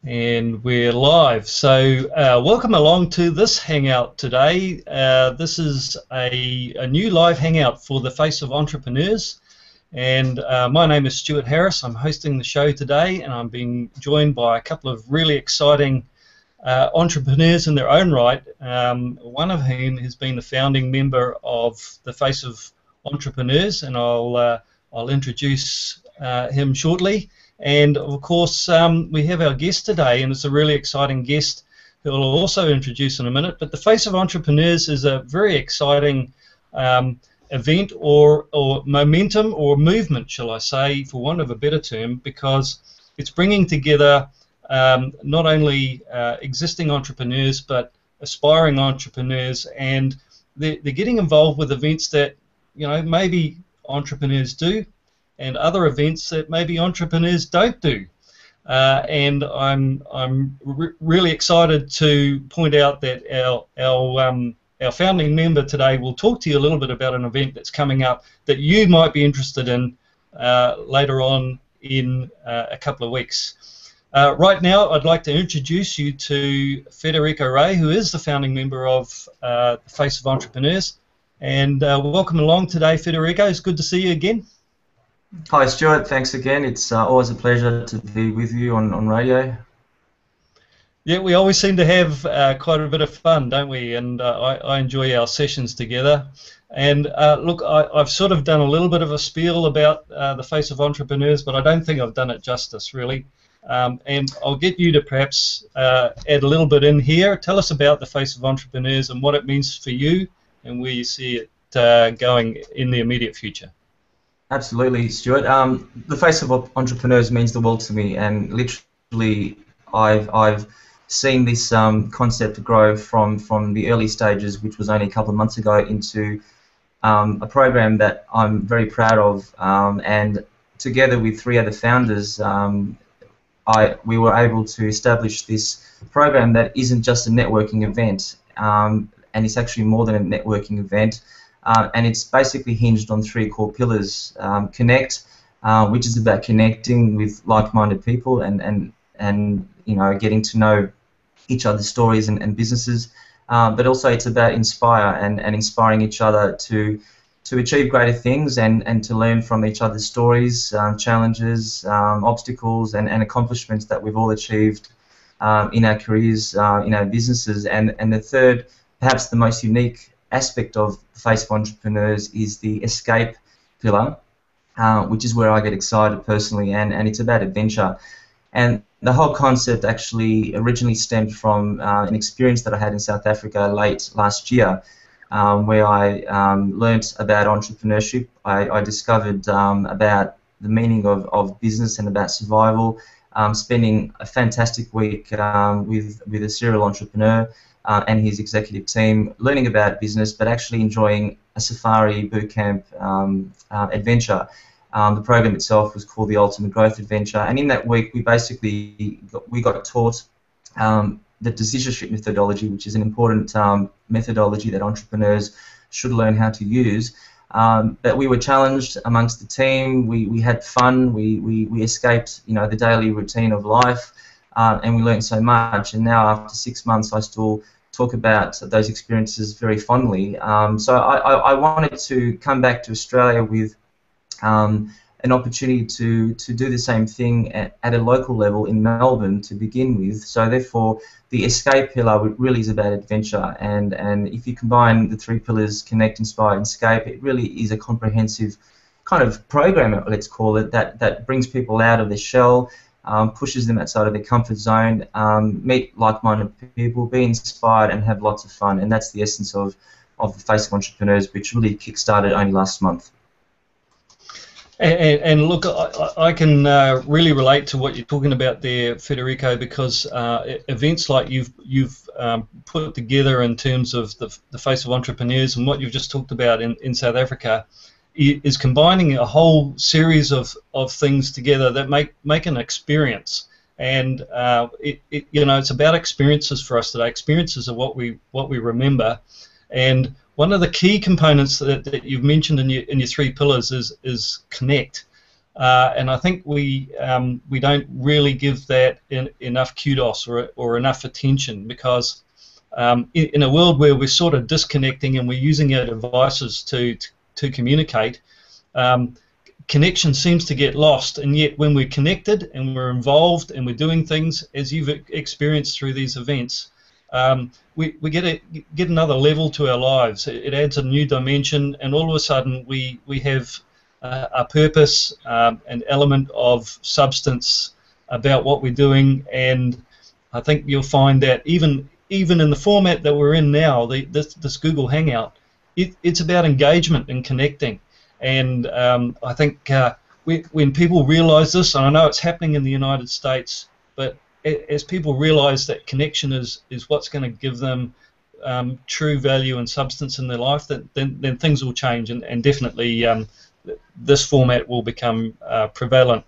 And we're live. So welcome along to this hangout today. This is a new live hangout for the Face of Entrepreneurs. And my name is Stuart Harris. I'm hosting the show today, and I'm being joined by a couple of really exciting entrepreneurs in their own right, one of whom has been the founding member of the Face of Entrepreneurs, and I'll introduce him shortly. And of course, we have our guest today, and it's a really exciting guest who I'll also introduce in a minute. But the Face of Entrepreneurs is a very exciting event or momentum or movement, shall I say, for want of a better term, because it's bringing together not only existing entrepreneurs but aspiring entrepreneurs, and they're getting involved with events that maybe entrepreneurs do, and other events that maybe entrepreneurs don't do. And I'm really excited to point out that our founding member today will talk to you a little bit about an event that's coming up that you might be interested in later on in a couple of weeks. Right now, I'd like to introduce you to Federico Ray, who is the founding member of the Face of Entrepreneurs. And welcome along today, Federico. It's good to see you again. Hi Stuart, thanks again. It's always a pleasure to be with you on radio. Yeah, we always seem to have quite a bit of fun, don't we? And I enjoy our sessions together. And look, I've sort of done a little bit of a spiel about the Face of Entrepreneurs, but I don't think I've done it justice, really. And I'll get you to perhaps add a little bit in here. Tell us about the Face of Entrepreneurs and what it means for you and where you see it going in the immediate future. Absolutely, Stuart. The Face of Entrepreneurs means the world to me, and literally I've seen this concept grow from the early stages, which was only a couple of months ago, into a program that I'm very proud of, and together with three other founders, we were able to establish this program that isn't just a networking event, and it's actually more than a networking event. And it's basically hinged on three core pillars: connect, which is about connecting with like-minded people and getting to know each other's stories and businesses. But also it's about inspire and inspiring each other to achieve greater things and to learn from each other's stories, challenges, obstacles, and accomplishments that we've all achieved in our careers, in our businesses. And the third, perhaps the most unique aspect of the Face of Entrepreneurs, is the escape pillar, which is where I get excited personally, and it's about adventure. And the whole concept actually originally stemmed from an experience that I had in South Africa late last year, where I learnt about entrepreneurship. I discovered about the meaning of business and about survival, spending a fantastic week with a serial entrepreneur and his executive team, learning about business, but actually enjoying a safari bootcamp adventure. The program itself was called the Ultimate Growth Adventure, and in that week we basically got taught the decisionship methodology, which is an important methodology that entrepreneurs should learn how to use. But we were challenged amongst the team. We had fun. We escaped the daily routine of life, and we learned so much. And now after 6 months, I still talk about those experiences very fondly. So I wanted to come back to Australia with an opportunity to do the same thing at a local level in Melbourne to begin with. So therefore, the escape pillar really is about adventure, and if you combine the three pillars, connect, inspire, and escape, it really is a comprehensive kind of program, let's call it, that brings people out of their shell, pushes them outside of their comfort zone, meet like-minded people, be inspired, and have lots of fun. And that's the essence of the Face of Entrepreneurs, which really kick-started only last month. And look, I can really relate to what you're talking about there, Federico, because events like you've put together in terms of the Face of Entrepreneurs and what you've just talked about in South Africa is combining a whole series of things together that make an experience. And it's about experiences for us today. Experiences are what we remember. And one of the key components that you've mentioned in your three pillars is connect. and I think we don't really give that enough kudos or enough attention, because in a world where we're sort of disconnecting and we're using our devices to communicate, connection seems to get lost. And yet when we're connected and we're involved and we're doing things, as you've experienced through these events, we get another level to our lives. It adds a new dimension, and all of a sudden we have a purpose, an element of substance about what we're doing. And I think you'll find that even in the format that we're in now, this Google Hangout, it's about engagement and connecting. And I think when people realise this, and I know it's happening in the United States, but as people realise that connection is what's going to give them true value and substance in their life, then things will change, and definitely this format will become prevalent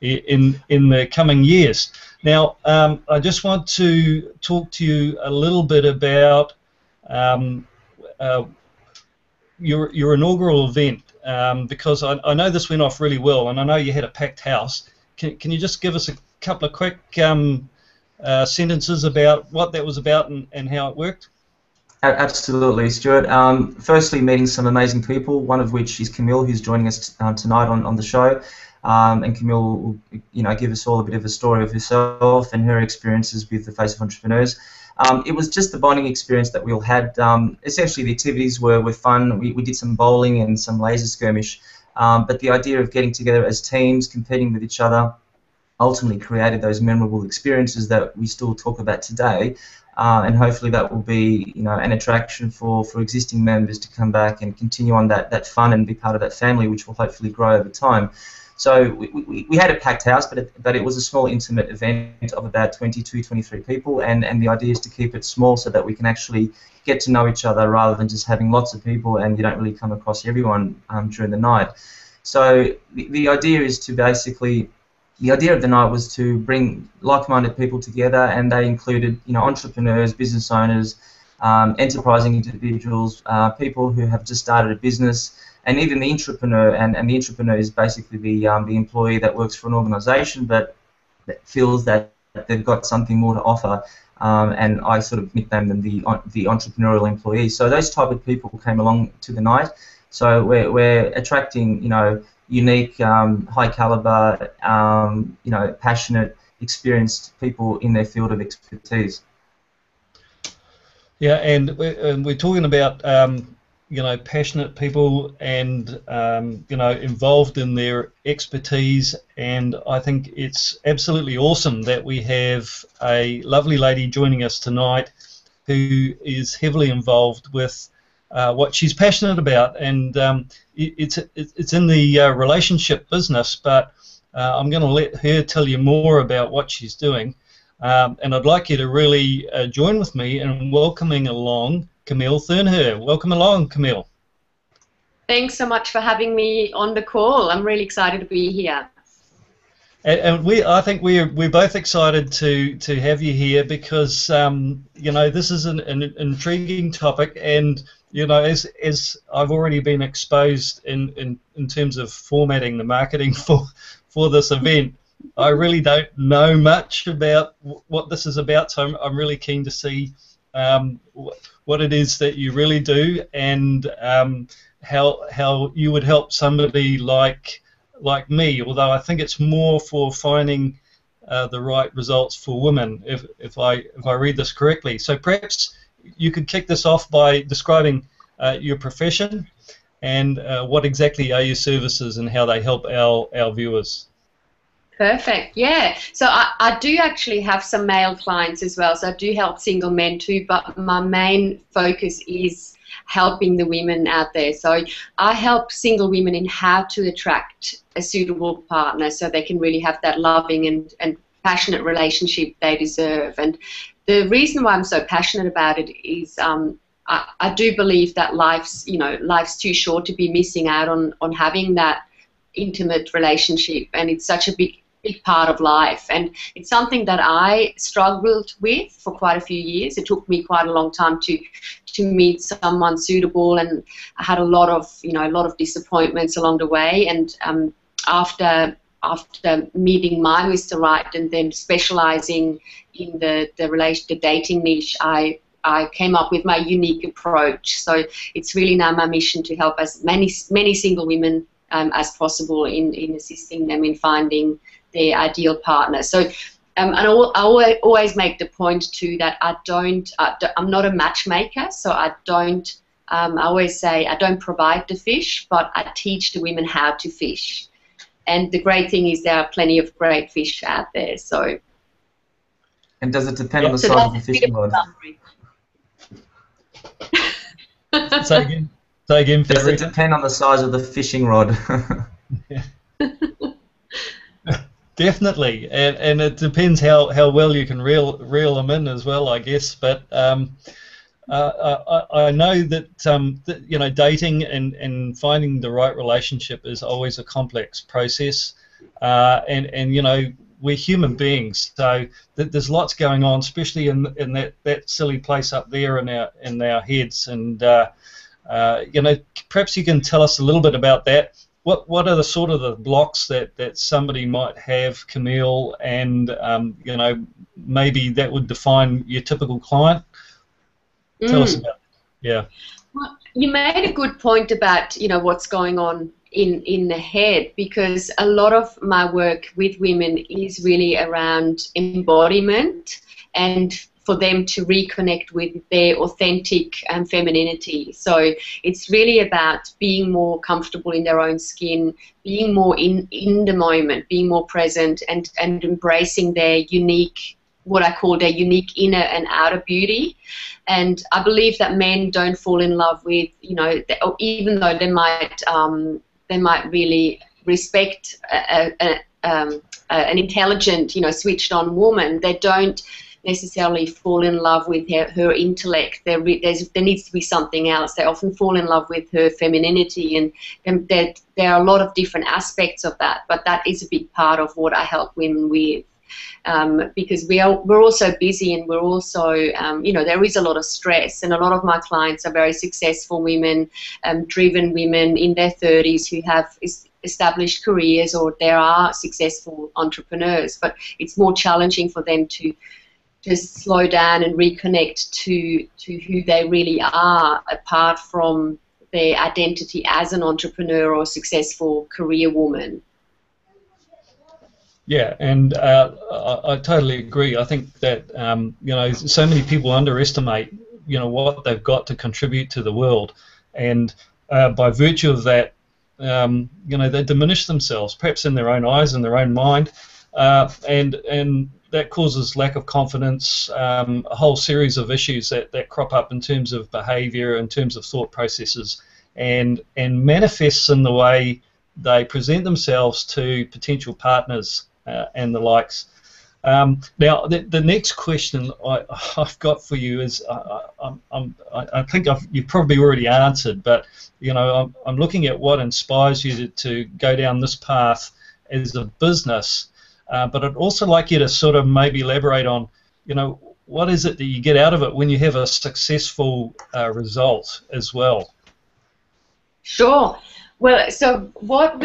in the coming years. Now, I just want to talk to you a little bit about your inaugural event, because I know this went off really well, and I know you had a packed house. Can you just give us a couple of quick sentences about what that was about and how it worked? Absolutely, Stuart. Firstly, meeting some amazing people, one of which is Camille, who's joining us tonight on the show. And Camille will, give us all a bit of a story of herself and her experiences with the Face of Entrepreneurs. It was just the bonding experience that we all had. Essentially, the activities were fun. We did some bowling and some laser skirmish, but the idea of getting together as teams, competing with each other, ultimately created those memorable experiences that we still talk about today. And hopefully that will be, an attraction for existing members to come back and continue on that fun and be part of that family, which will hopefully grow over time. So we had a packed house, but it was a small, intimate event of about 22, 23 people, and the idea is to keep it small so that we can actually get to know each other rather than just having lots of people and you don't really come across everyone during the night. So the idea is to basically, the idea of the night was to bring like-minded people together, and they included, entrepreneurs, business owners, enterprising individuals, people who have just started a business, and even the entrepreneur. And the entrepreneur is basically the employee that works for an organisation but that feels that they've got something more to offer. And I sort of nicknamed them the entrepreneurial employees. So those type of people came along to the night. So we're attracting, unique, high caliber, passionate, experienced people in their field of expertise. Yeah, and we're talking about passionate people and involved in their expertise, and I think it's absolutely awesome that we have a lovely lady joining us tonight who is heavily involved with what she's passionate about, and it's in the relationship business, but I'm going to let her tell you more about what she's doing, and I'd like you to really join with me in welcoming along Camille Thurnher. Welcome along, Camille. Thanks so much for having me on the call. I'm really excited to be here. And I think we're both excited to have you here because this is an intriguing topic, and as I've already been exposed in terms of formatting the marketing for this event, I really don't know much about what this is about, so I'm really keen to see what it is that you really do, and how you would help somebody like me, although I think it's more for finding the right results for women, if I read this correctly. So perhaps you could kick this off by describing your profession and what exactly are your services and how they help our viewers. Perfect, yeah. So I do actually have some male clients as well, so I do help single men too, but my main focus is helping the women out there. So I help single women in how to attract a suitable partner so they can really have that loving and passionate relationship they deserve. And the reason why I'm so passionate about it is I do believe that life's too short to be missing out on having that intimate relationship, and it's such a big part of life, and it's something that I struggled with for quite a few years. It took me quite a long time to meet someone suitable, and I had a lot of disappointments along the way, and after meeting my Mr. Right and then specializing in the dating niche, I came up with my unique approach. So it's really now my mission to help as many single women as possible in assisting them in finding their ideal partner. So and I always make the point too that I'm not a matchmaker, so I always say I don't provide the fish, but I teach the women how to fish. And the great thing is there are plenty of great fish out there. So. And does it depend on the size of the fishing rod? Say again. Does it depend on the size of the fishing rod? Definitely, and it depends how well you can reel them in as well, I guess. But I know that dating and finding the right relationship is always a complex process, and we're human beings, so there's lots going on, especially in that silly place up there in our heads, and perhaps you can tell us a little bit about that. What are the sort of the blocks that somebody might have, Camille, and maybe that would define your typical client? Tell us about it. Yeah. Well, you made a good point about what's going on in the head, because a lot of my work with women is really around embodiment and for them to reconnect with their authentic femininity. So it's really about being more comfortable in their own skin, being more in the moment, being more present, and embracing their unique, what I call their unique inner and outer beauty. And I believe that men don't fall in love with, even though they might really respect an intelligent, switched on woman, they don't necessarily fall in love with her intellect. There needs to be something else. They often fall in love with her femininity, and there are a lot of different aspects of that, but that is a big part of what I help women with. Because we're also busy, and we're also, there is a lot of stress, and a lot of my clients are very successful women, driven women in their 30s who have established careers, or they are successful entrepreneurs, but it's more challenging for them to just slow down and reconnect to who they really are, apart from their identity as an entrepreneur or successful career woman. Yeah, and I totally agree. I think that so many people underestimate what they've got to contribute to the world, and by virtue of that, they diminish themselves, perhaps in their own eyes, in their own mind, and that causes lack of confidence, a whole series of issues that crop up in terms of behaviour, in terms of thought processes, and manifests in the way they present themselves to potential partners and the likes. Now, the next question I've got for you is, I think you've probably already answered, but I'm looking at what inspires you to go down this path as a business. But I'd also like you to sort of maybe elaborate on, what is it that you get out of it when you have a successful result as well? Sure. Well, so what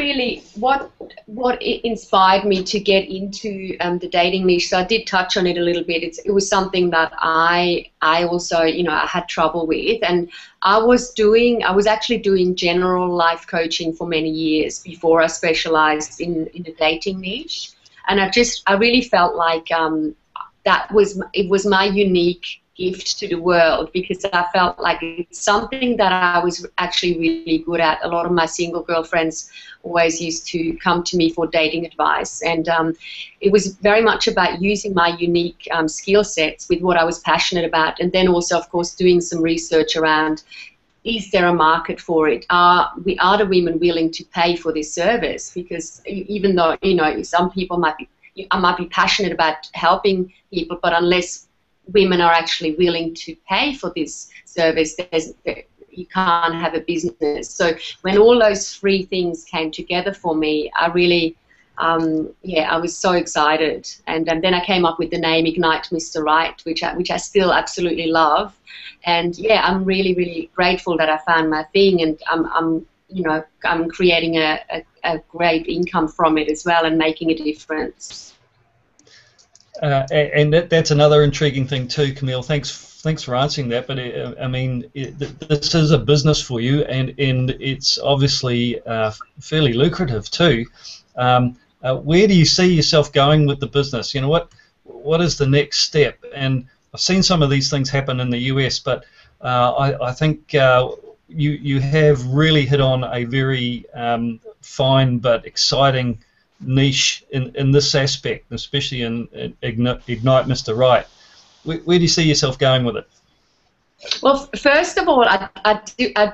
inspired me to get into the dating niche? So I did touch on it a little bit. It was something that I also I had trouble with, and I was actually doing general life coaching for many years before I specialized in the dating niche. And I really felt like it was my unique gift to the world, because I felt like it's something that I was actually really good at. A lot of my single girlfriends always used to come to me for dating advice, and it was very much about using my unique skill sets with what I was passionate about, and then also, of course, doing some research around, is there a market for it? Are the women willing to pay for this service? Because even though some people might be passionate about helping people, but unless women are actually willing to pay for this service, you can't have a business. So when all those three things came together for me, I really, I was so excited. And then I came up with the name Ignite Mr. Right, which I still absolutely love. And yeah, I'm really, really grateful that I found my thing, and I'm you know, creating a great income from it as well and making a difference. And that's another intriguing thing too, Camille. Thanks for answering that. But I mean, this is a business for you, and it's obviously fairly lucrative too. Where do you see yourself going with the business? You know, what is the next step? And I've seen some of these things happen in the US, but I think you have really hit on a very fine but exciting niche in this aspect, especially in Ignite Mr. Right. Where do you see yourself going with it? Well, first of all, I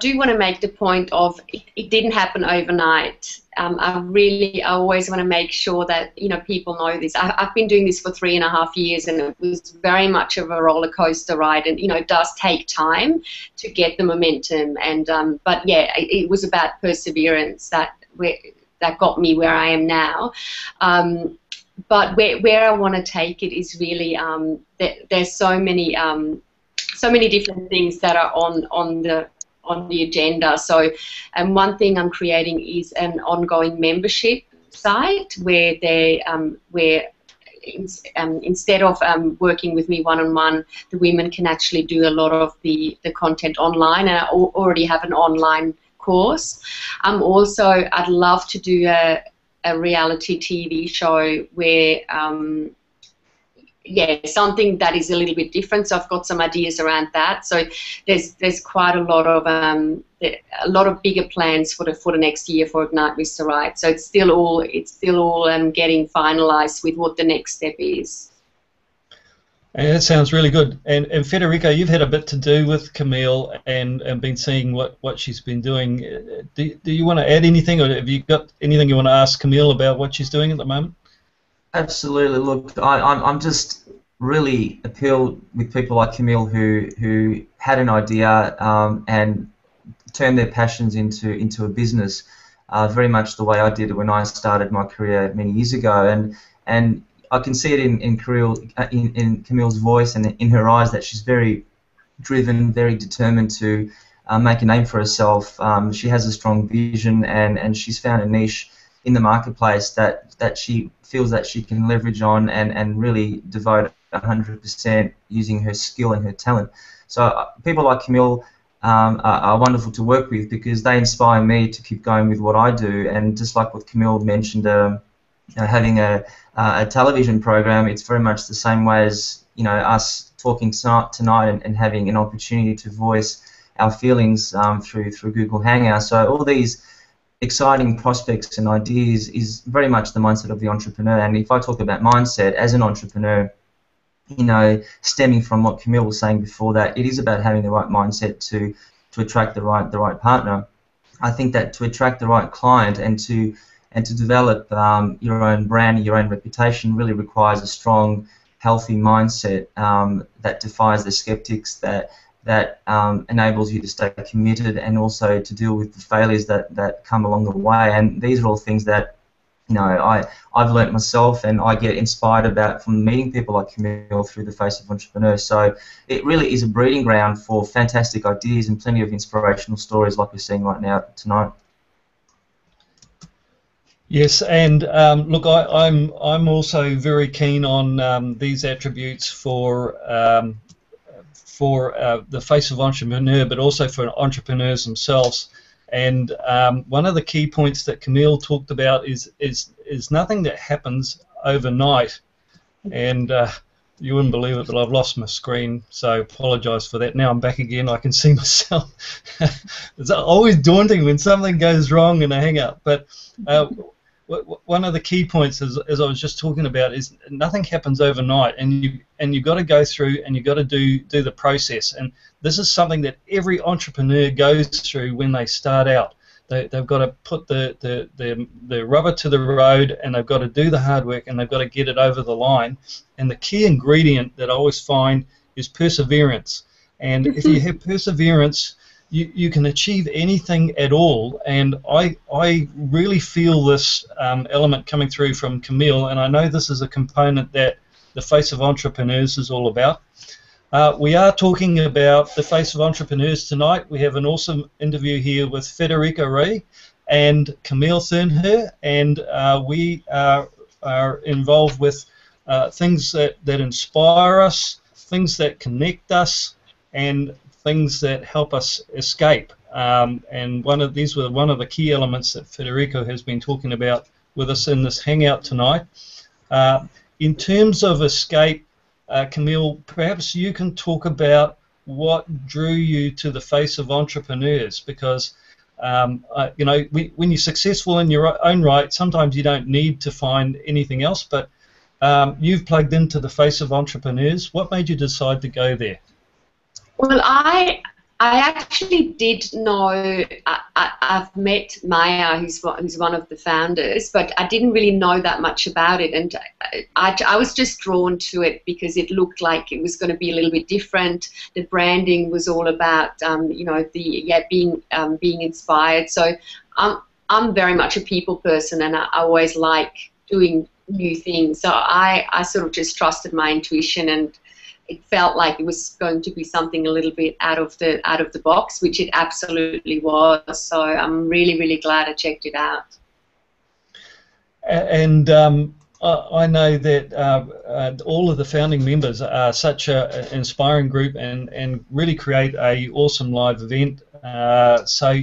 do want to make the point of it didn't happen overnight. I always want to make sure that, you know, people know this. I've been doing this for 3.5 years, and it was very much of a roller coaster ride, and, you know, it does take time to get the momentum. And but yeah, it was about perseverance that got me where I am now. But where I want to take it is really there's so many different things that are on the agenda. So, and one thing I'm creating is an ongoing membership site where instead of working with me one-on-one, the women can actually do a lot of the content online, and I already have an online course. Also, I'd love to do a reality TV show where yeah, something that is a little bit different. So I've got some ideas around that. So there's quite a lot of bigger plans for the next year for Ignite Mr. Right. So it's still all getting finalised with what the next step is. And that sounds really good. And Federico, you've had a bit to do with Camille and been seeing what she's been doing. Do you want to add anything, or have you got anything you want to ask Camille about what she's doing at the moment? Absolutely. Look, I'm just really appealed with people like Camille who had an idea and turned their passions into a business, very much the way I did it when I started my career many years ago. And I can see it in Camille's voice and in her eyes that she's very driven, very determined to make a name for herself. She has a strong vision, and she's found a niche in the marketplace that she feels that she can leverage on and really devote 100% using her skill and her talent. So people like Camille are wonderful to work with because they inspire me to keep going with what I do. And just like what Camille mentioned, having a television program, it's very much the same way as, you know, us talking tonight and having an opportunity to voice our feelings through Google Hangouts. So all these exciting prospects and ideas is very much the mindset of the entrepreneur. And if I talk about mindset as an entrepreneur, you know, stemming from what Camille was saying before, that it is about having the right mindset to attract the right partner. I think that to attract the right client and to develop your own brand, your own reputation, really requires a strong, healthy mindset that defies the skeptics, that enables you to stay committed and also to deal with the failures that come along the way. And these are all things that, you know, I've learnt myself, and I get inspired about from meeting people like Camille through the Face of Entrepreneur. So it really is a breeding ground for fantastic ideas and plenty of inspirational stories like we're seeing right now tonight. Yes, and look, I'm also very keen on these attributes for the Face of Entrepreneur, but also for entrepreneurs themselves. And one of the key points that Camille talked about is nothing that happens overnight. And you wouldn't believe it, but I've lost my screen, so I apologise for that. Now I'm back again. I can see myself. It's always daunting when something goes wrong in a hangout. But one of the key points, as I was just talking about, is nothing happens overnight, and you've got to go through and you've got to do the process. And this is something that every entrepreneur goes through when they start out. They've got to put the rubber to the road, and they've got to do the hard work, and they've got to get it over the line. And the key ingredient that I always find is perseverance. And if you have perseverance, you can achieve anything at all. And I really feel this element coming through from Camille, and I know this is a component that the Face of Entrepreneurs is all about. We are talking about the face of entrepreneurs tonight. We have an awesome interview here with Federico Ray and Camille Thurnher, and we are involved with things that inspire us, things that connect us, and things that help us escape. And these were one of the key elements that Federico has been talking about with us in this hangout tonight. In terms of escape, Camille, perhaps you can talk about what drew you to the face of entrepreneurs, because you know, when you're successful in your own right, sometimes you don't need to find anything else, but you've plugged into the face of entrepreneurs. What made you decide to go there? Well, I actually did know. I've met Maya, who's one of the founders, but I didn't really know that much about it, and I was just drawn to it because it looked like it was going to be a little bit different. The branding was all about, you know, being inspired. So I'm very much a people person, and I always like doing new things. So I sort of just trusted my intuition, and it felt like it was going to be something a little bit out of the box, which it absolutely was. So I'm really, really glad I checked it out. And I know that all of the founding members are such an inspiring group and really create a awesome live event. So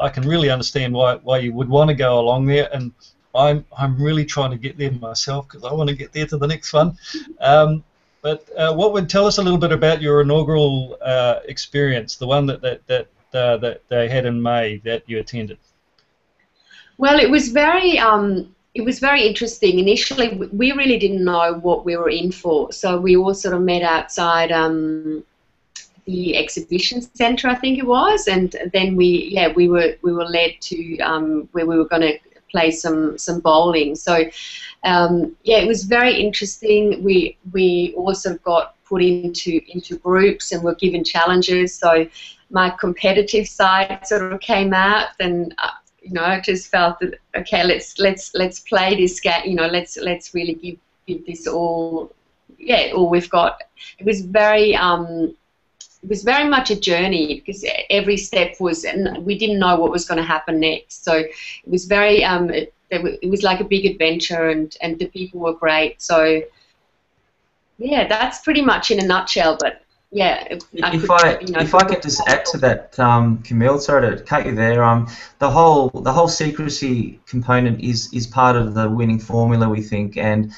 I can really understand why you would want to go along there, and I'm really trying to get there myself because I want to get there to the next one. But what would tell us a little bit about your inaugural experience, the one that they had in May that you attended? Well, it was very interesting. Initially, we really didn't know what we were in for, so we all sort of met outside the exhibition centre, I think it was, and then we were led to where we were going to play some bowling. So yeah, it was very interesting. We also got put into groups and were given challenges. So my competitive side sort of came out, and you know, I just felt that, okay, let's play this game. You know, let's really give this all we've got. It was very much a journey because every step was, and we didn't know what was going to happen next. So it was very, it was like a big adventure, and the people were great. So yeah, that's pretty much in a nutshell. But yeah, if I could just add to that, Camille, sorry to cut you there. The whole secrecy component is part of the winning formula, we think, and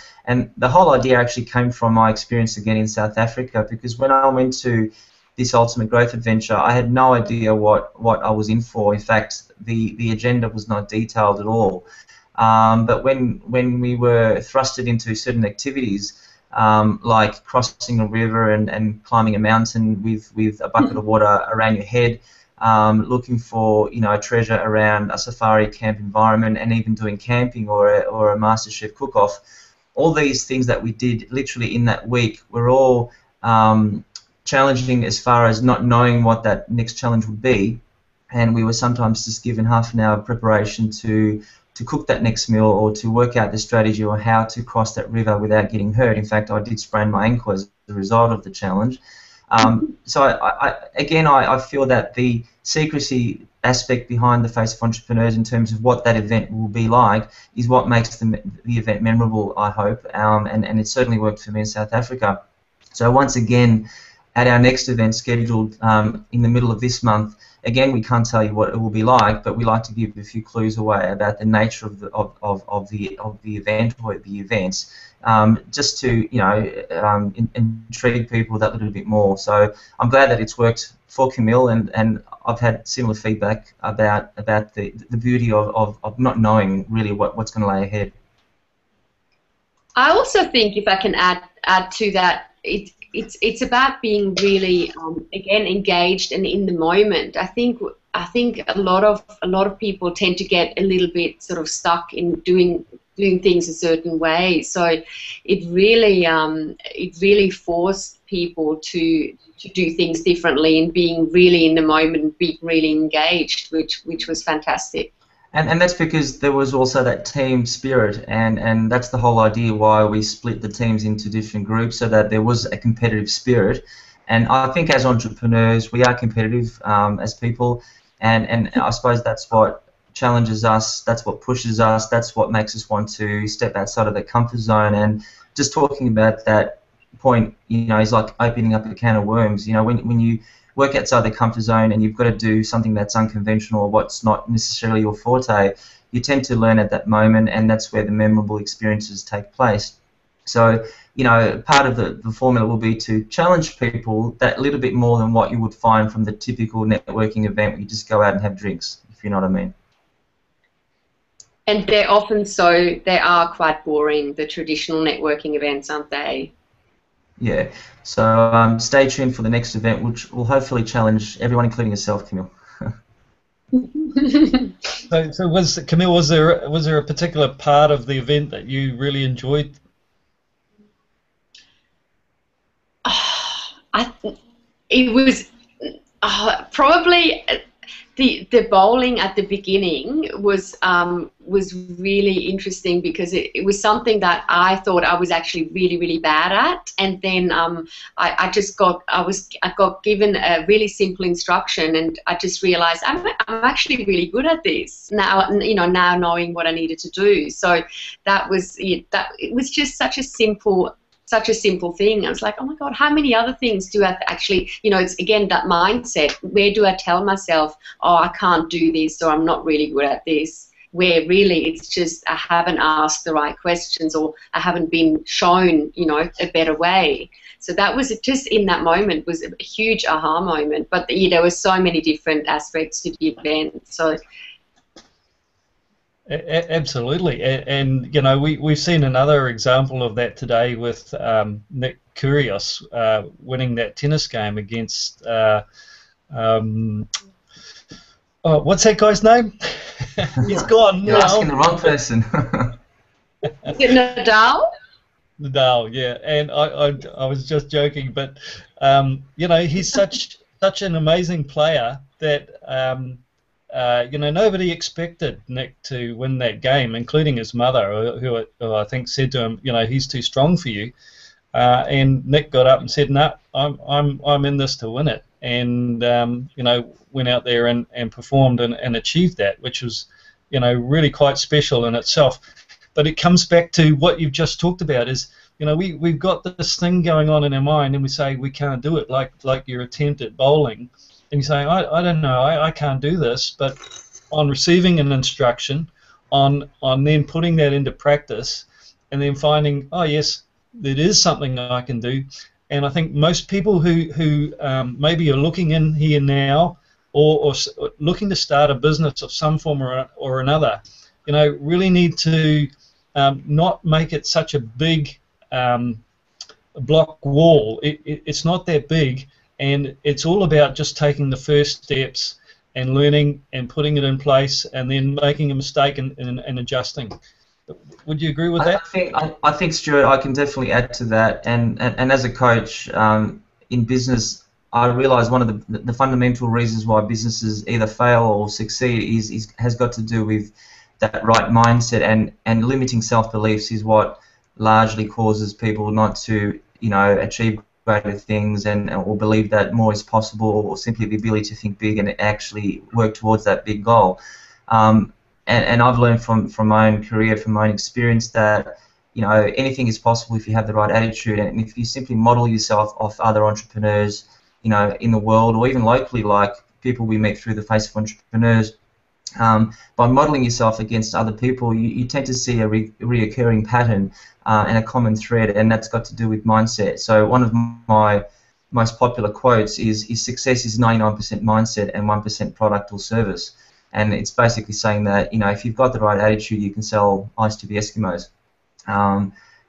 the whole idea actually came from my experience again in South Africa, because when I went to this ultimate growth adventure, I had no idea what I was in for. In fact, the agenda was not detailed at all. But when we were thrusted into certain activities, like crossing a river and climbing a mountain with a bucket of water around your head, looking for, you know, a treasure around a safari camp environment, and even doing camping or a MasterChef cook-off, all these things that we did literally in that week were all challenging as far as not knowing what that next challenge would be, and we were sometimes just given half an hour of preparation to cook that next meal or to work out the strategy or how to cross that river without getting hurt. In fact, I did sprain my ankle as a result of the challenge. So I feel that the secrecy aspect behind the face of entrepreneurs in terms of what that event will be like is what makes the event memorable, I hope, and it certainly worked for me in South Africa. So once again, at our next event scheduled in the middle of this month, again, we can't tell you what it will be like, but we like to give a few clues away about the nature of the event or the events, just to, you know, intrigue people that little bit more. So I'm glad that it's worked for Camille, and I've had similar feedback about the beauty of not knowing really what's going to lay ahead. I also think, if I can add to that, it's about being really again engaged and in the moment. I think a lot of people tend to get a little bit sort of stuck in doing things a certain way. So it really forced people to do things differently and being really in the moment and being really engaged, which was fantastic. And that's because there was also that team spirit, and that's the whole idea why we split the teams into different groups, so that there was a competitive spirit, And I think as entrepreneurs, we are competitive as people, and I suppose that's what challenges us, that's what pushes us, that's what makes us want to step outside of the comfort zone. And just talking about that point, is like opening up a can of worms. When you work outside the comfort zone and you've got to do something that's unconventional or what's not necessarily your forte, you tend to learn at that moment, and that's where the memorable experiences take place. So, part of the formula will be to challenge people that little bit more than what you would find from the typical networking event where you just go out and have drinks, if you know what I mean. And they are quite boring, the traditional networking events, aren't they? Yeah. So stay tuned for the next event, which will hopefully challenge everyone, including yourself, Camille. So Camille, was there a particular part of the event that you really enjoyed? It was probably the bowling at the beginning was really interesting, because it was something that I thought I was actually really bad at, and then I got given a really simple instruction, and I just realized I'm actually really good at this now. Now knowing what I needed to do, so that was it. That it was just such a simple thing. I was like, oh my God, how many other things do I actually, it's again that mindset. Where do I tell myself, oh, I can't do this, or I'm not really good at this, where really it's just I haven't asked the right questions, or I haven't been shown, a better way. So that was just in that moment was a huge aha moment. But there were so many different aspects to the event. So Absolutely, and we've seen another example of that today with Nick Kyrgios winning that tennis game against what's that guy's name? He's gone. You're asking the wrong person. Is it Nadal? Nadal, yeah, and I was just joking, but he's such an amazing player that. Nobody expected Nick to win that game, including his mother, who I think said to him, he's too strong for you. And Nick got up and said, "No, I'm in this to win it." And went out there and performed and achieved that, which was, really quite special in itself. But it comes back to what you've just talked about: is we've got this thing going on in our mind, and we say we can't do it, like your attempt at bowling. And you say, I don't know, I can't do this, but on receiving an instruction, on then putting that into practice, and then finding, oh yes, it is something I can do. And I think most people who maybe are looking in here now, or looking to start a business of some form or another, really need to not make it such a big block wall. It's not that big. And it's all about just taking the first steps and learning and putting it in place, and then making a mistake and adjusting. Would you agree with that? I think, Stuart, I can definitely add to that. And as a coach in business, I realise one of the fundamental reasons why businesses either fail or succeed has got to do with that right mindset, and limiting self-beliefs is what largely causes people not to achieve greater things or believe that more is possible, or simply the ability to think big and actually work towards that big goal. And I've learned from my own career, from my own experience, that anything is possible if you have the right attitude, and if you simply model yourself off other entrepreneurs in the world, or even locally, like people we meet through the Face of Entrepreneurs. By modelling yourself against other people, you tend to see a reoccurring pattern and a common thread, and that's got to do with mindset. So one of my most popular quotes is success is 99% mindset and 1% product or service. And it's basically saying that, if you've got the right attitude, you can sell ice to the Eskimos.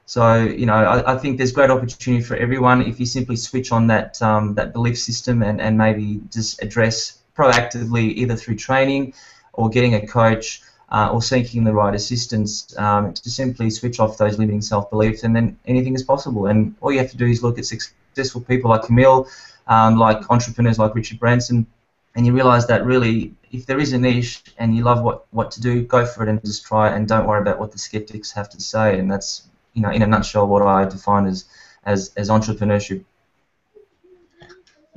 So, I think there's great opportunity for everyone if you simply switch on that belief system and maybe just address proactively, either through training or getting a coach or seeking the right assistance, to simply switch off those limiting self-beliefs, and then anything is possible. And all you have to do is look at successful people like Camille, like entrepreneurs like Richard Branson, and you realise that really, if there is a niche and you love what to do, go for it and just try it, and don't worry about what the skeptics have to say. And that's, in a nutshell, what I define as entrepreneurship.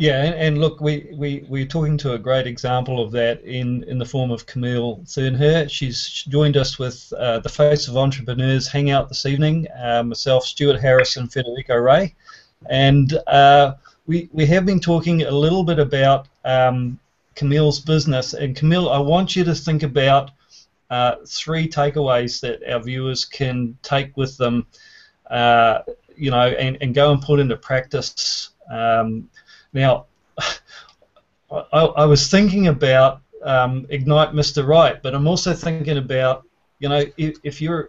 Yeah, and look, we're talking to a great example of that in the form of Camille Thurnher. She's joined us with the Face of Entrepreneurs Hangout this evening, myself, Stuart Harris, and Federico Ray. And we have been talking a little bit about Camille's business. And Camille, I want you to think about 3 takeaways that our viewers can take with them, you know, and go and put into practice. Now, I was thinking about Ignite Mr. Right, but I'm also thinking about, you know, if you're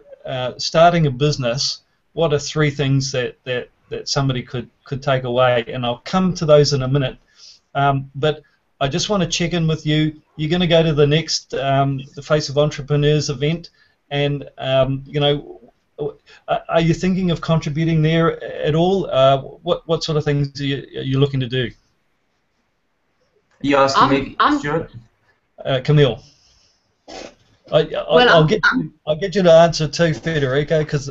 starting a business, what are 3 things that somebody could take away? And I'll come to those in a minute. But I just want to check in with you. You're going to go to the next the Face of Entrepreneurs event, and you know, are you thinking of contributing there at all? What sort of things are you looking to do? You asking me, Stuart? Camille. I'll get you to answer too, Federico, because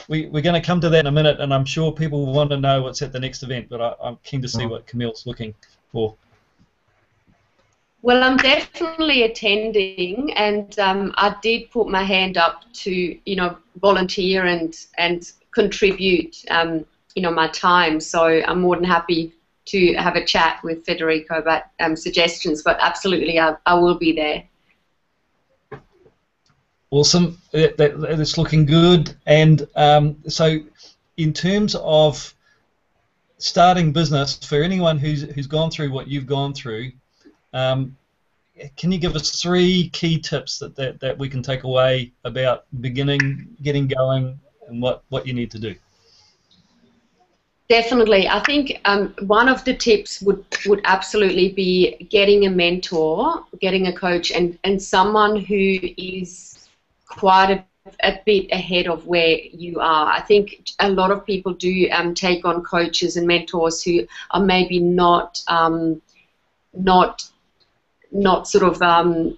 we're going to come to that in a minute, and I'm sure people will want to know what's at the next event. But I'm keen to see what Camille's looking for. Well, I'm definitely attending, and I did put my hand up to, you know, volunteer and contribute, you know, my time. So I'm more than happy to have a chat with Federico about suggestions. But absolutely, I will be there. Awesome. That's looking good. And so, in terms of starting business, for anyone who's gone through what you've gone through, can you give us 3 key tips that we can take away about beginning, getting going, and what you need to do? Definitely. I think one of the tips would absolutely be getting a mentor, getting a coach, and someone who is quite a bit ahead of where you are. I think a lot of people do take on coaches and mentors who are maybe not sort of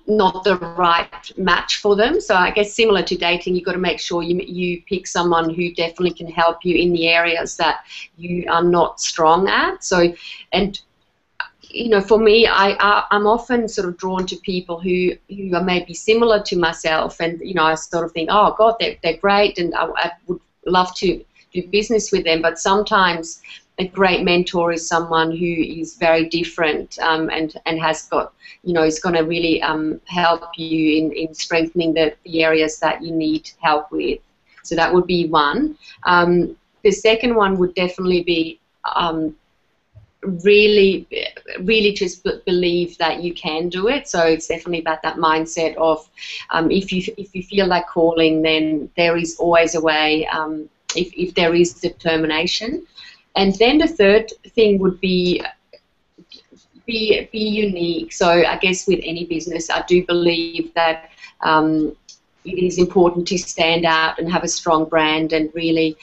not the right match for them. So I guess similar to dating, you've got to make sure you pick someone who definitely can help you in the areas that you are not strong at. So, and you know, for me, I'm often sort of drawn to people who are maybe similar to myself, and you know, I sort of think, oh God, they're great, and I would love to do business with them. But sometimes a great mentor is someone who is very different and has got, you know, is going to really help you in strengthening the areas that you need help with. So that would be one. The second one would definitely be really just believe that you can do it. So it's definitely about that mindset of if you feel like calling, then there is always a way if there is determination. And then the third thing would be unique. So I guess with any business, I do believe that it is important to stand out and have a strong brand and really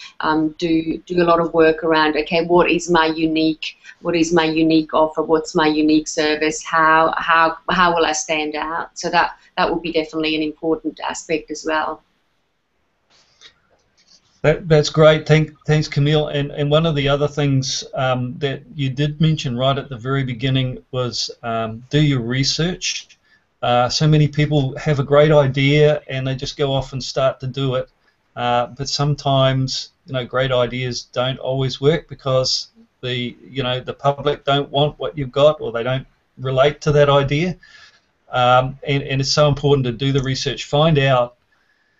do a lot of work around, okay, what is my unique offer, what's my unique service, how will I stand out? So that would be definitely an important aspect as well. That's great. Thanks, Camille. And one of the other things that you did mention right at the very beginning was do your research. So many people have a great idea and they just go off and start to do it. But sometimes, you know, great ideas don't always work because the public don't want what you've got, or they don't relate to that idea. And it's so important to do the research, find out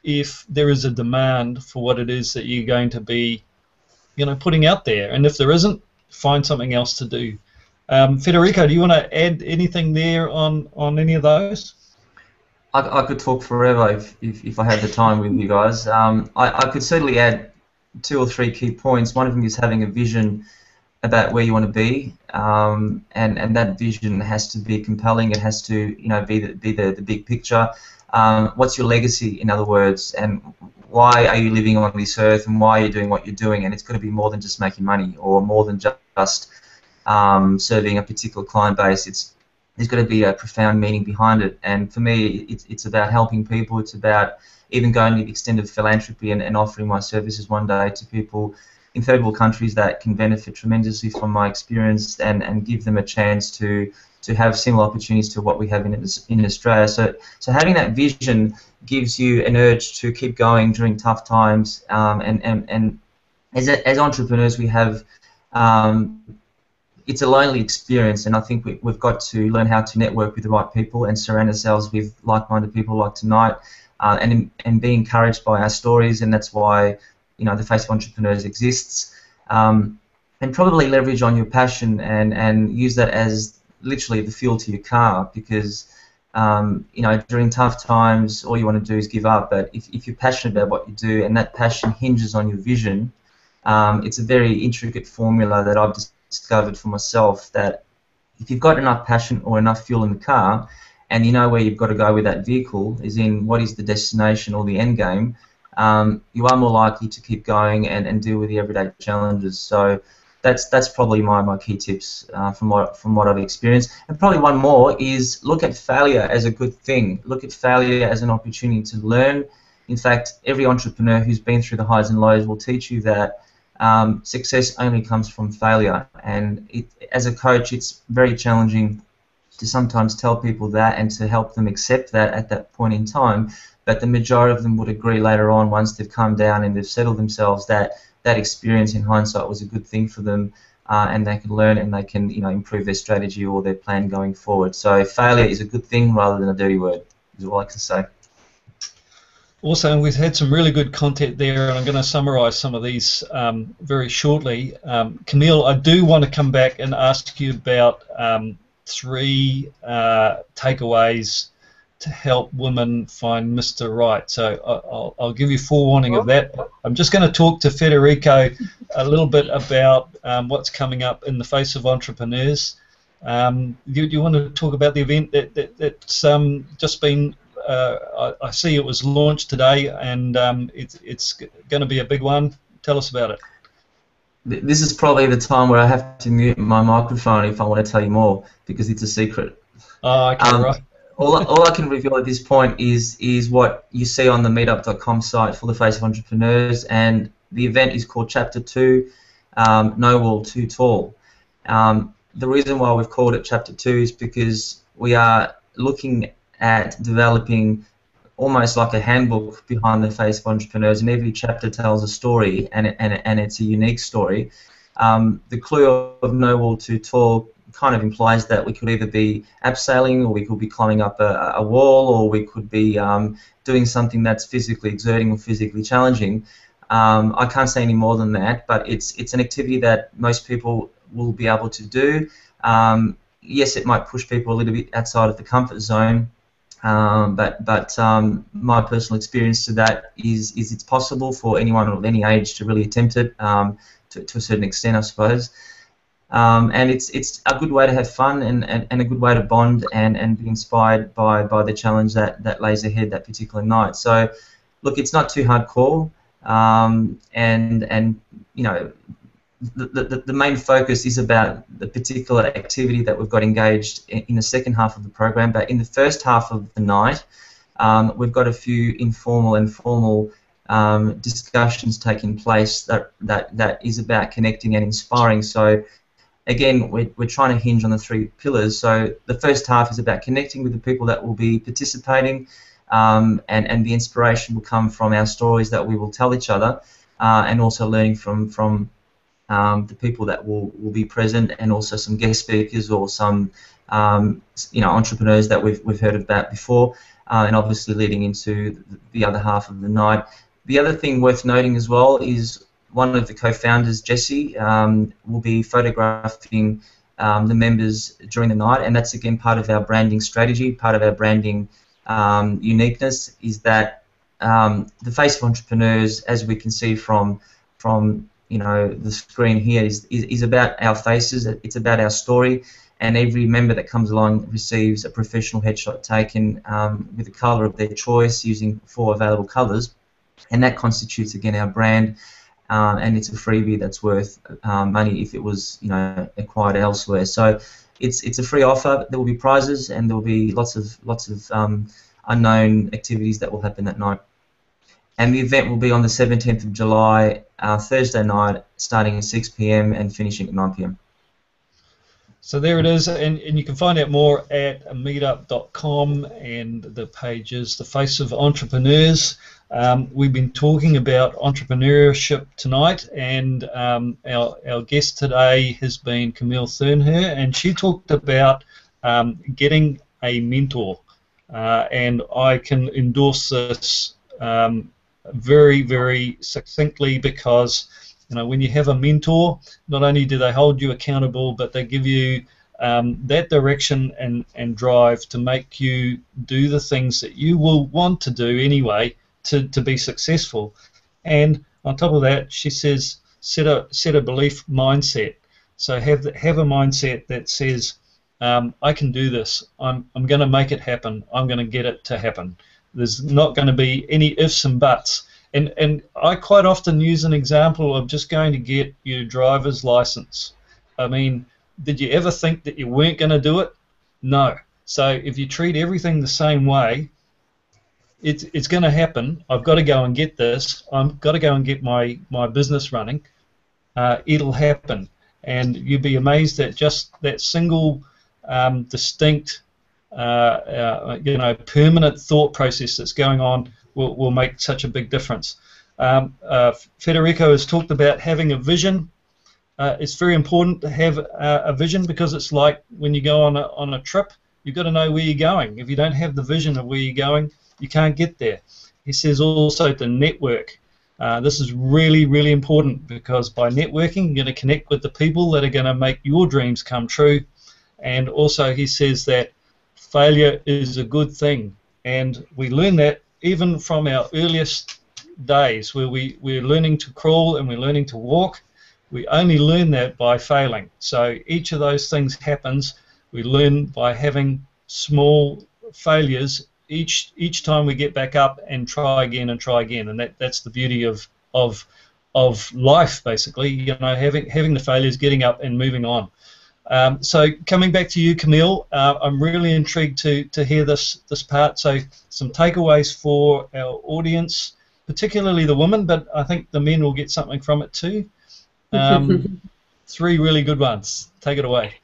if there is a demand for what it is that you're going to be, you know, putting out there. And if there isn't, find something else to do. Federico, do you want to add anything there on any of those? I could talk forever if I had the time with you guys. I could certainly add 2 or 3 key points. One of them is having a vision about where you want to be, and that vision has to be compelling. It has to, you know, be the big picture. What's your legacy, in other words, and why are you living on this earth, and why are you doing what you're doing? And it's going to be more than just making money, or more than just serving a particular client base. There's got to be a profound meaning behind it. And for me, it's about helping people. It's about even going to the extent of philanthropy and offering my services one day to people in third world countries that can benefit tremendously from my experience and give them a chance to have similar opportunities to what we have in Australia. So having that vision gives you an urge to keep going during tough times. And as entrepreneurs, we have it's a lonely experience, and I think we've got to learn how to network with the right people and surround ourselves with like-minded people like tonight, and be encouraged by our stories. And that's why the Face of Entrepreneurs exists. And probably leverage on your passion and use that as literally the fuel to your car, because during tough times all you want to do is give up. But if you're passionate about what you do and that passion hinges on your vision, it's a very intricate formula that I've discovered for myself, that if you've got enough passion or enough fuel in the car and you know where you've got to go with that vehicle, as in what is the destination or the end game, you are more likely to keep going and deal with the everyday challenges. So that's probably my key tips from what I've experienced. And probably one more is look at failure as a good thing. Look at failure as an opportunity to learn. In fact, every entrepreneur who's been through the highs and lows will teach you that success only comes from failure. And as a coach, it's very challenging to sometimes tell people that and to help them accept that at that point in time. But the majority of them would agree later on, once they've come down and they've settled themselves, that experience in hindsight was a good thing for them, and they can learn and they can improve their strategy or their plan going forward. So failure is a good thing rather than a dirty word, is all I can say. Also, we've had some really good content there, and I'm going to summarise some of these very shortly. Camille, I do want to come back and ask you about 3 takeaways to help women find Mr. Right. So I'll give you forewarning of that. I'm just going to talk to Federico a little bit about what's coming up in the Face of Entrepreneurs. Do you want to talk about the event that's just been, I see it was launched today, and it's going to be a big one. Tell us about it. This is probably the time where I have to mute my microphone if I want to tell you more, because it's a secret. Oh, okay, right. All I can reveal at this point is what you see on the meetup.com site for the Face of Entrepreneurs, and the event is called Chapter 2, No Wall Too Tall. The reason why we've called it Chapter 2 is because we are looking at developing almost like a handbook behind the Face of Entrepreneurs, and every chapter tells a story, and it's a unique story. The clue of No Wall Too Tall kind of implies that we could either be abseiling, or we could be climbing up a wall, or we could be doing something that's physically exerting or physically challenging. I can't say any more than that, but it's an activity that most people will be able to do. Yes, it might push people a little bit outside of the comfort zone, but my personal experience to that is it's possible for anyone of any age to really attempt it, to a certain extent, I suppose. And it's a good way to have fun and a good way to bond and be inspired by the challenge that lays ahead that particular night. So, look, it's not too hardcore, and the main focus is about the particular activity that we've got engaged in the second half of the program. But in the first half of the night, we've got a few informal and formal discussions taking place that is about connecting and inspiring. So again, we're trying to hinge on the 3 pillars. So the first half is about connecting with the people that will be participating, and the inspiration will come from our stories that we will tell each other, and also learning from the people that will be present, and also some guest speakers or some entrepreneurs that we've heard about before, and obviously leading into the other half of the night. The other thing worth noting as well is one of the co-founders, Jesse, will be photographing the members during the night, and that's again part of our branding strategy. Part of our branding uniqueness is that the Face of Entrepreneurs, as we can see from the screen here, is about our faces. It's about our story, and every member that comes along receives a professional headshot taken with the colour of their choice, using 4 available colours, and that constitutes again our brand. And it's a freebie that's worth money if it was acquired elsewhere. So it's a free offer. There will be prizes, and there will be lots of unknown activities that will happen that night. And the event will be on the 17th of July Thursday night, starting at 6 p.m. and finishing at 9 p.m. So there it is, and you can find out more at meetup.com, and the page is The Face of Entrepreneurs. We've been talking about entrepreneurship tonight, and our guest today has been Camille Thurnher, and she talked about getting a mentor, and I can endorse this very, very succinctly, because when you have a mentor, not only do they hold you accountable, but they give you that direction and drive to make you do the things that you will want to do anyway to be successful. And on top of that, she says set a belief mindset. So have a mindset that says, I can do this. I'm going to make it happen. I'm going to get it to happen. There's not going to be any ifs and buts. And I quite often use an example of just going to get your driver's license. I mean, did you ever think that you weren't going to do it? No. So if you treat everything the same way, it's going to happen. I've got to go and get this. I've got to go and get my business running. It'll happen. And you'd be amazed at just that single distinct permanent thought process that's going on will make such a big difference. Federico has talked about having a vision. It's very important to have a vision, because it's like when you go on a trip, you've got to know where you're going. If you don't have the vision of where you're going, you can't get there. He says also to network. This is really, really important, because by networking, you're going to connect with the people that are going to make your dreams come true. And also he says that failure is a good thing, and we learn that even from our earliest days, where we're learning to crawl and we're learning to walk. We only learn that by failing. So each of those things happens. We learn by having small failures each time we get back up and try again, and that's the beauty of life, basically. Having the failures, getting up and moving on. So coming back to you, Camille, I'm really intrigued to hear this part. So some takeaways for our audience, particularly the women, but I think the men will get something from it too. 3 really good ones. Take it away.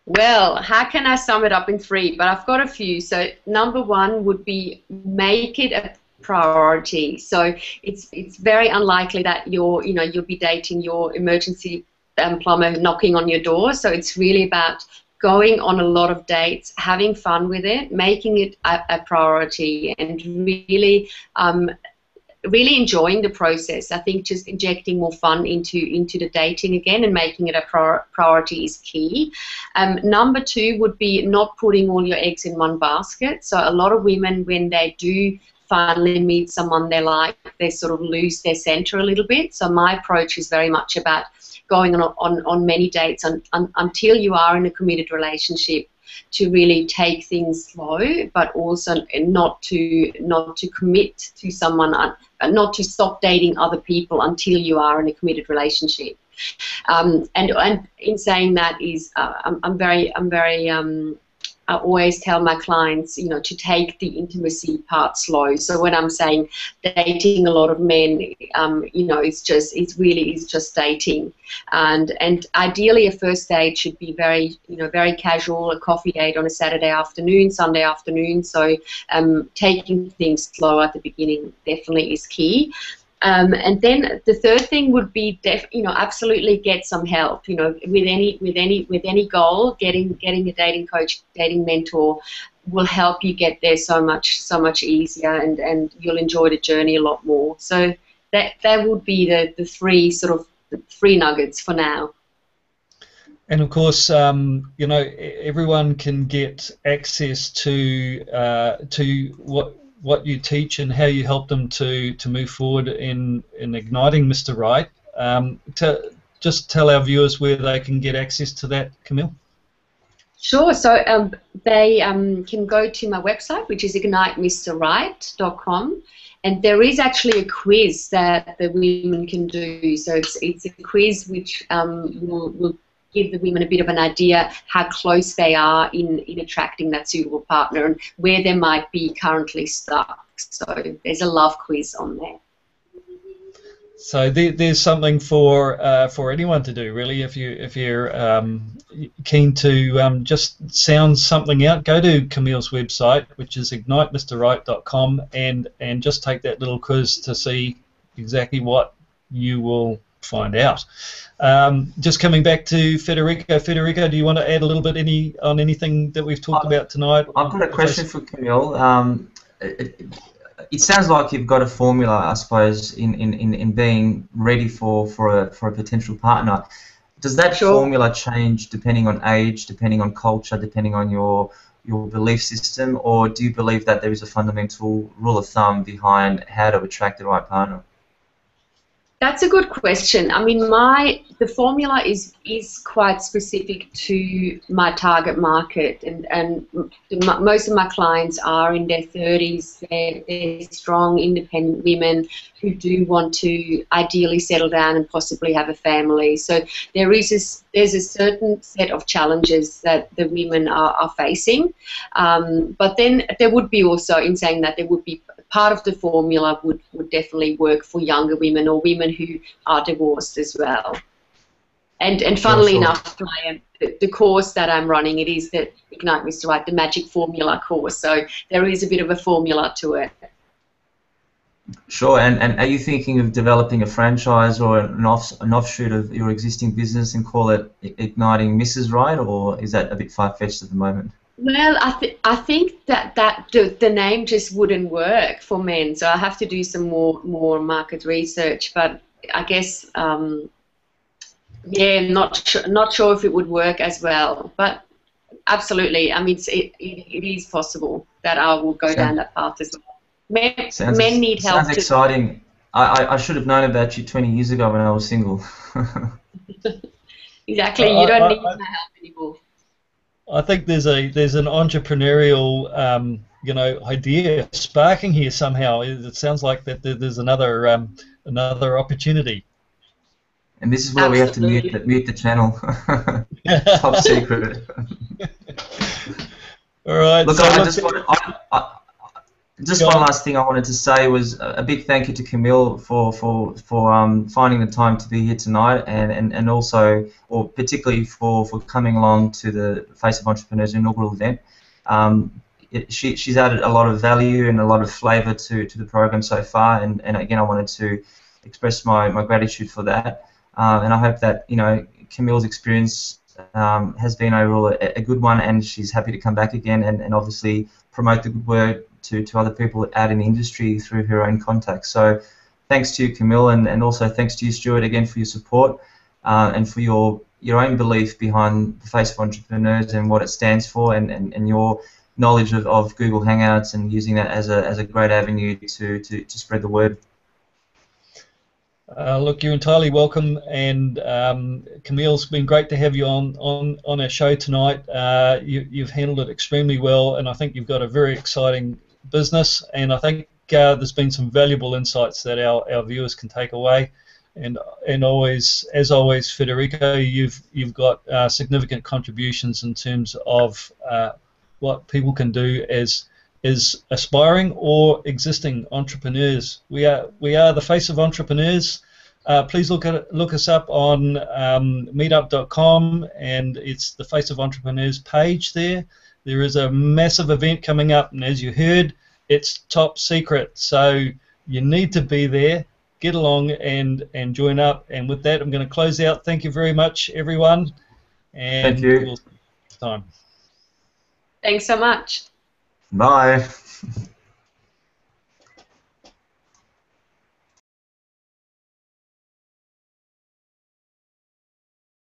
Well, how can I sum it up in 3? But I've got a few. So number 1 would be make it a priority. So it's very unlikely that you'll be dating your emergency plumber knocking on your door. So it's really about going on a lot of dates, having fun with it, making it a priority, and really enjoying the process. I think just injecting more fun into the dating again and making it a priority is key. Number 2 would be not putting all your eggs in one basket. So a lot of women, when they do finally meet someone they like, they sort of lose their center a little bit. So my approach is very much about going on many dates until you are in a committed relationship, to really take things slow, but also not to commit to someone, not to stop dating other people until you are in a committed relationship. And in saying that I always tell my clients, to take the intimacy part slow. So when I'm saying dating a lot of men, it really is just dating, and ideally a first date should be very casual, a coffee date on a Saturday afternoon, Sunday afternoon. So taking things slow at the beginning definitely is key. And then the third thing would be, absolutely get some help. With any goal, getting a dating coach, dating mentor will help you get there so much easier, and you'll enjoy the journey a lot more. So that would be the 3 nuggets for now. And of course, everyone can get access to what you teach and how you help them to move forward in igniting Mr. Right. Just tell our viewers where they can get access to that, Camille. Sure. So they can go to my website, which is ignitemrright.com, and there is actually a quiz that the women can do. So it's a quiz which will give the women a bit of an idea how close they are in attracting that suitable partner and where they might be currently stuck. So there's a love quiz on there. So there's something for anyone to do, really. If you're keen to just sound something out, go to Camille's website, which is ignitemisterright.com, and just take that little quiz to see exactly what you will find out. Just coming back to Federico. Federico, do you want to add a little bit on anything that we've talked about tonight? I've got a question for Camille. It sounds like you've got a formula, I suppose, in being ready for a potential partner. Does that formula change depending on age, depending on culture, depending on your belief system, or do you believe that there is a fundamental rule of thumb behind how to attract the right partner? That's a good question. I mean, the formula is quite specific to my target market, and most of my clients are in their 30s. They're strong, independent women who do want to ideally settle down and possibly have a family. So there's a certain set of challenges that the women are facing, but then there would be also, in saying that, there would be part of the formula would definitely work for younger women or women who are divorced as well. And funnily enough, the course that I'm running, it is the Ignite Mr. Right, the Magic Formula course. So there is a bit of a formula to it. Sure. And are you thinking of developing a franchise or an offshoot of your existing business and call it Igniting Mrs. Right, or is that a bit far-fetched at the moment? Well, I think that the name just wouldn't work for men, so I have to do some more market research. But I guess, yeah, not sure if it would work as well. But absolutely, I mean, it is possible that I will go down that path as well. Men need help. Sounds exciting. I should have known about you 20 years ago when I was single. Exactly, you don't need my help anymore. I think there's an entrepreneurial idea sparking here somehow. It sounds like that there's another opportunity. And this is where we have to mute the channel. Top secret. All right. Look, so just one last thing I wanted to say was a big thank you to Camille for finding the time to be here tonight, and also, or particularly for coming along to the Face of Entrepreneurs inaugural event. She's added a lot of value and a lot of flavour to the program so far, and again I wanted to express my gratitude for that, and I hope that Camille's experience has been overall a good one, and she's happy to come back again and obviously promote the good word to other people out in the industry through her own contacts. So thanks to you, Camille, and also thanks to you, Stuart, again for your support and for your own belief behind the Face of Entrepreneurs and what it stands for, and your knowledge of Google Hangouts and using that as a great avenue to spread the word. Look, you're entirely welcome, and Camille's been great to have you on our show tonight. You've handled it extremely well, and I think you've got a very exciting business, and I think there's been some valuable insights that our viewers can take away. And always, as always, Federico, you've got significant contributions in terms of what people can do as aspiring or existing entrepreneurs. We are the Face of Entrepreneurs. Please look us up on meetup.com, and it's the Face of Entrepreneurs page there. There is a massive event coming up, and as you heard, it's top secret. So you need to be there. Get along and join up. And with that, I'm going to close out. Thank you very much, everyone. And thank you. We'll see you next time. Thanks so much. Bye.